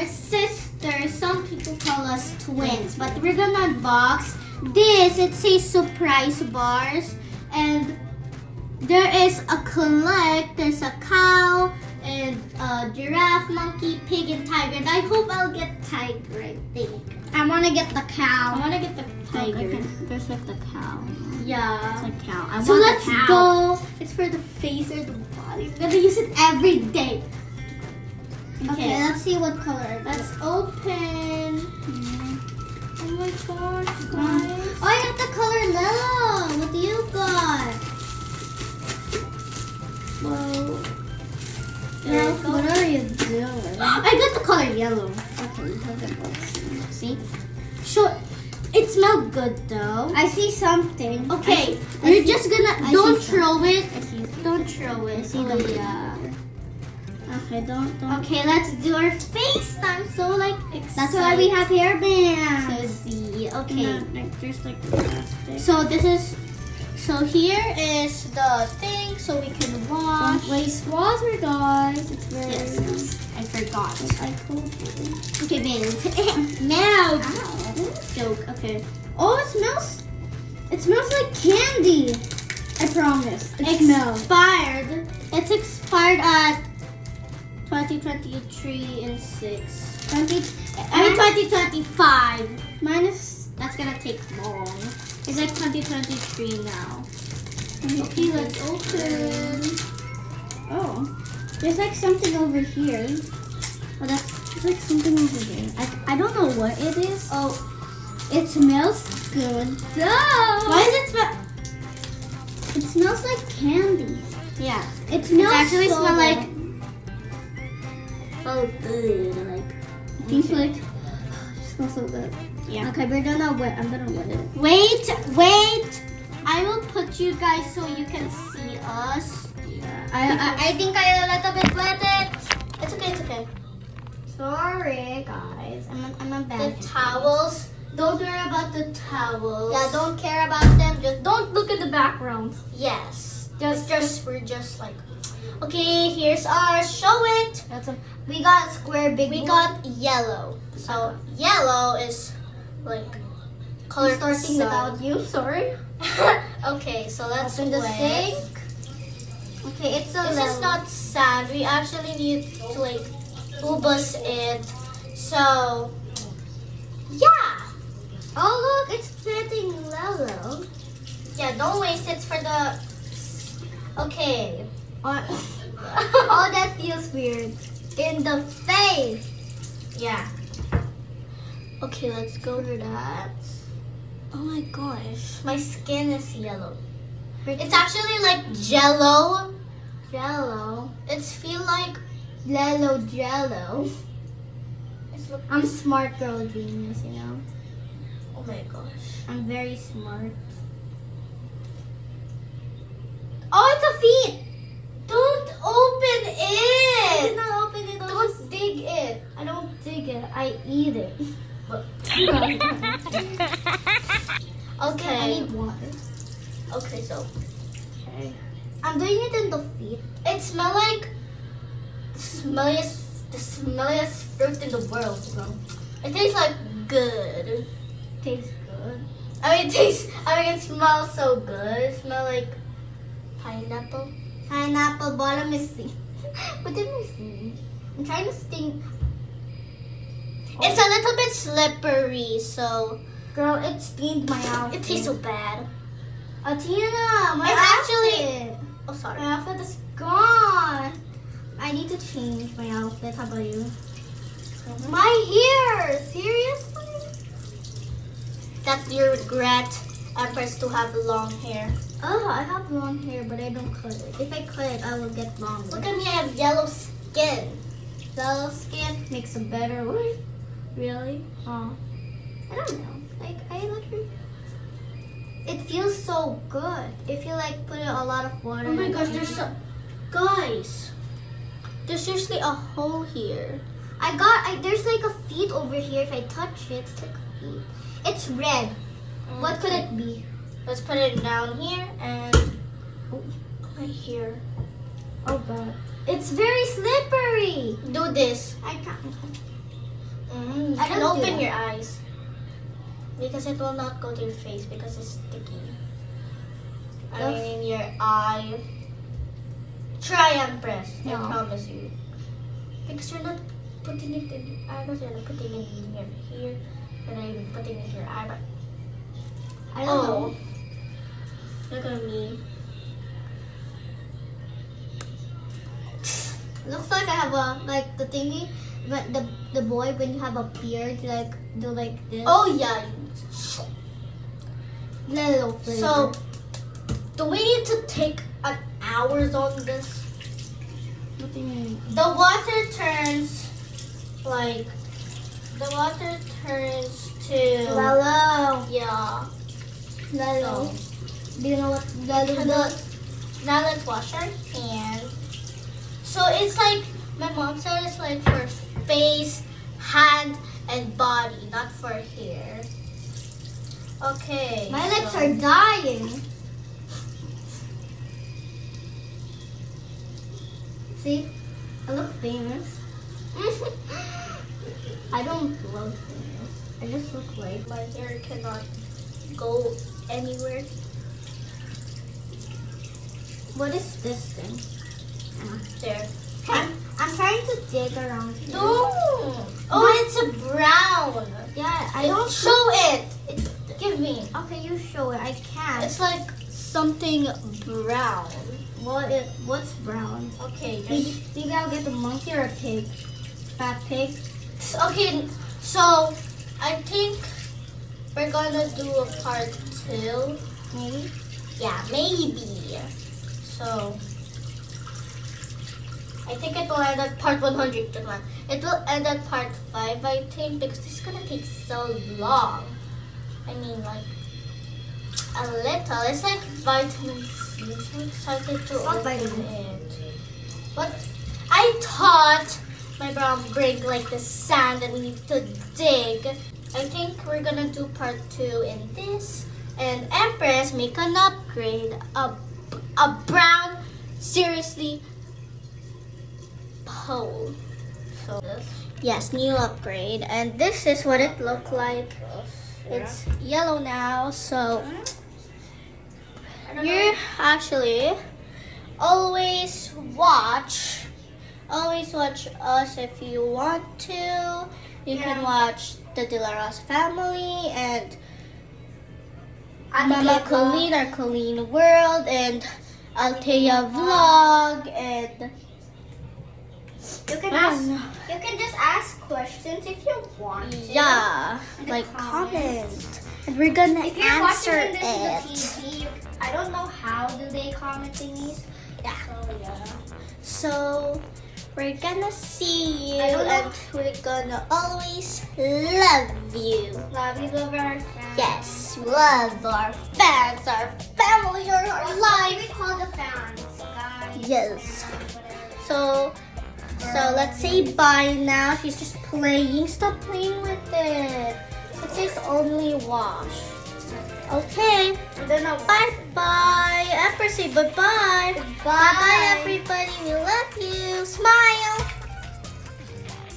We're sisters. Some people call us twins, but we're gonna unbox this. It says surprise bars, and there is a collect. There's a cow and a giraffe, monkey, pig, and tiger. And I hope I'll get tiger. I think I want to get the cow. I want to get the tiger. Okay. There's like the cow. Yeah. It's like cow. I So want let's the cow. go. It's for the face or the body. I'm gonna use it every day. Okay, let's see what color. Let's open. Oh my gosh, guys. Oh, I got the color yellow. What do you got? Whoa. Now, what are you doing? I got the color yellow. Okay, look at this. See? Sure. It smells good though. I see something. Okay, I we're see- just gonna. I Don't see throw it. I see. Don't throw it. I see Oh, the yeah. Okay, don't. Okay, let's do our face. I'm so like excited. That's why we have hairbands. to see. Okay. There's like plastic. So this is. So here is the thing, so we can wash. Don't waste water, guys. It's very. Yes, I forgot. I told you. Okay, babe. Now. Ow. Joke. Okay. Oh, it smells like candy. I promise. It smells. Expired. It's expired at 2023 and 6. 2025. Minus. That's gonna take long. It's like 2023 now. Okay, let's open. Oh, there's like something over here. Oh, that's. There's like something over there. I don't know what it is. Oh, It smells good though. why does it smell? It smells like candy. Yeah. It smells actually so smell good. like- Oh, good. Like. It tastes like. It smells so good. Yeah. Okay, we're gonna wet. I'm gonna wet it. Wait. I will put you guys so you can see us. I think I a little bit wet it. It's okay. It's okay. Sorry, guys. I'm a The bad. towels. Don't worry about the towels. Yeah, don't care about them. Just don't look at the background. Yes. We're just like. Okay, here's ours. Show it. We got square big. We got yellow. So yellow is like color starting sun. without you. Sorry. Okay, so let's Open the wet. sink. Okay, it's a This little. is not sand. We actually need to like ubus it. So yeah. Oh look, it's getting yellow. Yeah, don't waste it for the. Okay. Oh, that feels weird. In the face. Yeah. Okay, let's go to that. Oh my gosh, my skin is yellow. It's actually like jello. Jello. It's feel like Jello, jello. it's look. I'm smart girl genius, you know. Oh my gosh. I'm very smart. Oh, it's a feet. Don't open it. Do not open it. Don't dig it. I don't dig it. I eat it. I Okay. need water. Okay, so Okay. I'm doing it in the feet. it smell like the smelliest fruit in the world. Bro. It tastes like good. Tastes good. It smells so good. It smells like pineapple. Pineapple bottom is see. What did I see? I'm trying to sting. It's a little bit slippery, so Girl, it stained my outfit. it tastes so bad. Atina, my It's outfit. Oh, sorry. My outfit is gone. I need to change my outfit. How about you? My hair. Seriously? That's your regret, Empress, to have long hair. Oh, I have long hair, but I don't cut it. If I cut it, I will get longer. Look at me, I have yellow skin. Yellow skin makes a better one. Really? Oh. I don't know. Like, I literally... It feels so good. If you, like, put a lot of water... Oh my in gosh, it. there's so... Guys, there's seriously a hole here. There's, like, a feet over here. If I touch it, it's like a feet. It's red. What could it be? Let's put it down here and right here. Oh, God. It's very slippery. Do this. I can't. You I can don't do open that. your eyes. Because it will not go to your face because it's sticky. I mean your eye. Try and press. I No. promise you. Because you're not putting it in your eyebrows, you're not putting it in your hair, you're not even putting it in your eyebrow. I don't know. Look at me. Looks like I have a like the thingy, but the boy when you have a beard like do like this. Oh yeah. Little flavor. So, do we need to take an hours on this? What do you mean? The water turns to Lalo. yeah. Lalo. So, Do you know what Lalo does? now let's wash our hands. So it's like my mom said it's like for face, hand, and body, not for hair. Okay. My legs so- are dying. See? I look famous. I don't look famous. I just look like My hair cannot go anywhere. what is this thing? There. I'm trying to dig around here. No. Oh, it's a brown. Yeah, I don't show it. Give me. Okay, you show it. I can't. It's like something brown. What's brown? Okay. Maybe I'll get a monkey or a pig. Fat pig. Okay. So I think we're gonna do a part 2. Maybe. Yeah, maybe. So I think it will end at part 100. It will end at part 5, I think, because this is gonna take so long. I mean, like a little. It's like vitamin C. I'm so excited to Not open vitamin. it. But I thought my mom bring like the sand and we need to dig. I think we're gonna do part 2 in this. And Empress make an upgrade. A brown, seriously, pole. So yes, new upgrade. And this is what it looked like. It's yellow now, so you actually always watch us if you want to. You can watch the De La Rosa family and Mama Colleen, our Colleen World, and Althea Vlog, and You can just ask questions if you want to. yeah, In the like comments. comment. And we're gonna If you're answer watching this it. on the TV, I don't know how do they comment thingies. Yeah. So yeah. So we're gonna see you, I don't know. and we're gonna always love you. Love you, love our fans. Yes, love our fans, our family, our What life. do we call the fans, guys? Yes. Whatever. So let's say bye now. She's just playing. Stop playing with it. It says only wash. Okay. And then I'll Bye-bye. Empress, say bye-bye. Bye. Bye-bye, everybody. We love you. Smile.